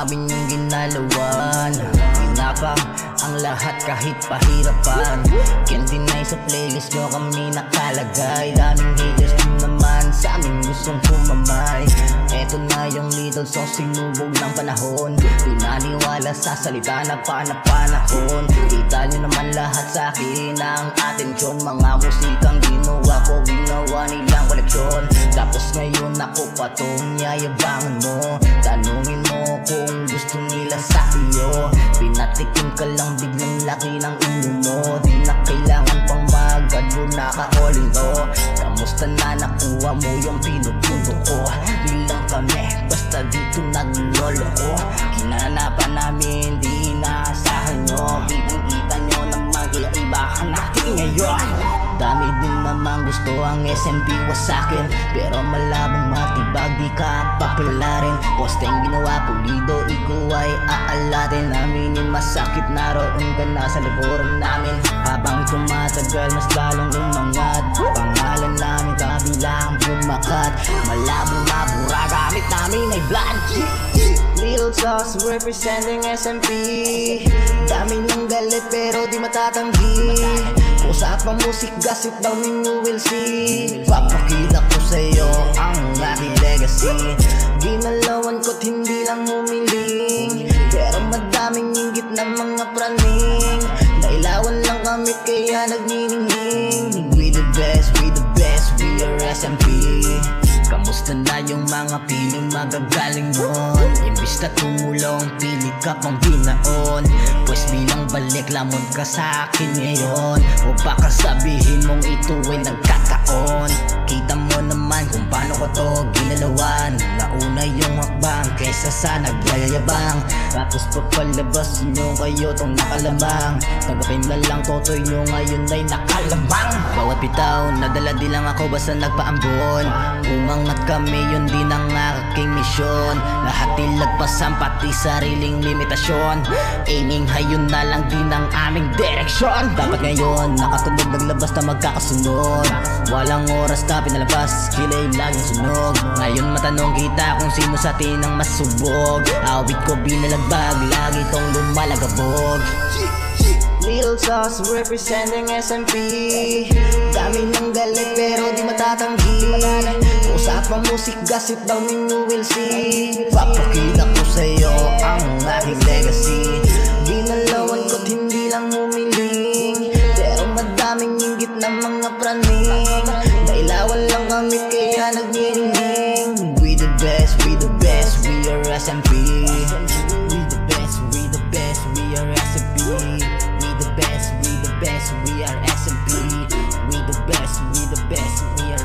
amin yung ginalawan. Ginapang ang lahat kahit pahirapan. Can't deny sa playlist nyo kami nakalagay. Daming haters din naman sa amin gustong pumamay. Eto na yung little song sinubog ng panahon. Di naniwala sa salita na panahon. Kita nyo naman lahat sa akin ang atensyon. Mga musikang ginawa ko, ginawa nilang koleksyon. Tapos ngayon ako patong yayabangan mo. Tanungin mo kung gusto nila sa iyo. Pinatikim ka lang biglang laki ng ulo mo. Di na kailangan pang magadbo, naka-calling to. Kamusta na nakuha mo yung pinupunto ko? Di lang kami, basta dito naglolo ko. Kinanapan namin, di inaasahan nyo. Kitang-kita nyo naman iba-ibahan natin ngayon. Dami din naman gusto ang SMP was sa'kin, pero malabong matibag, di ka papalarin. Posteng ginawa pulido, ikaw ay aalatin. Aminin masakit, naroon ka na sa liburan namin. Habang tumatagal, mas lalong umangat. Pangalan namin kabilang bumakat. Malabong mabura, gamit namin ay blood. Lil Sauce representing SMP. Dami ng galit pero di matatanggi. Usapang musik, gossip daw ninyo will see. Papakita ko sa'yo ang aking legacy. Ginalawan ko't hindi lang humiling, pero madaming inggit na mga praning. Nailawan lang kami kaya nagniningning. We the best, we the best, we are SMP. Kamusta na yung mga piling magagaling nun? Imbis na tumulong, pili ka pang binaon. Pues bilang balik, lamon ka sa akin ngayon. O baka sabihin mong ito ay nagkataon. Kita mo naman kung paano ko to ginalawan. Nauna yung hakbang kaysa sa nagyayabang. Tapos papalabas nyo kayo tong nakalamang. Tanggapin na lang totoy nyo ngayon ay nakalamang. Bawat bitaw, nadala di lang ako basta nagpaambon. Umangat kami, yun din ang aking misyon. Lahat ilagpasan pati sariling limitasyon. Aiming hayon na lang din ang aming direksyon. Dapat ngayon nakatunog naglabas na magkakasunod. Walang oras na pinalabas, kilay laging sunog. Ngayon matanong kita kung sino sa atin ang masubog. Awit ko binalagbag, lagi tong lumalagabog. Lil Sauce representing SMP. Dami ng galit pero di matatanggi. Usapang musik, gossip daw ninyo will see. Papakita ko sa'yo ang aking legacy. Ginalawan ko't hindi lang humiling, pero madaming inggit na mga praning. Nailawan lang kami kaya nagniningning. We the best, we the best, we are SMP. We the best, we the best, we are SMP. We the best, we the best, we are SMP. We the best, we the best, we are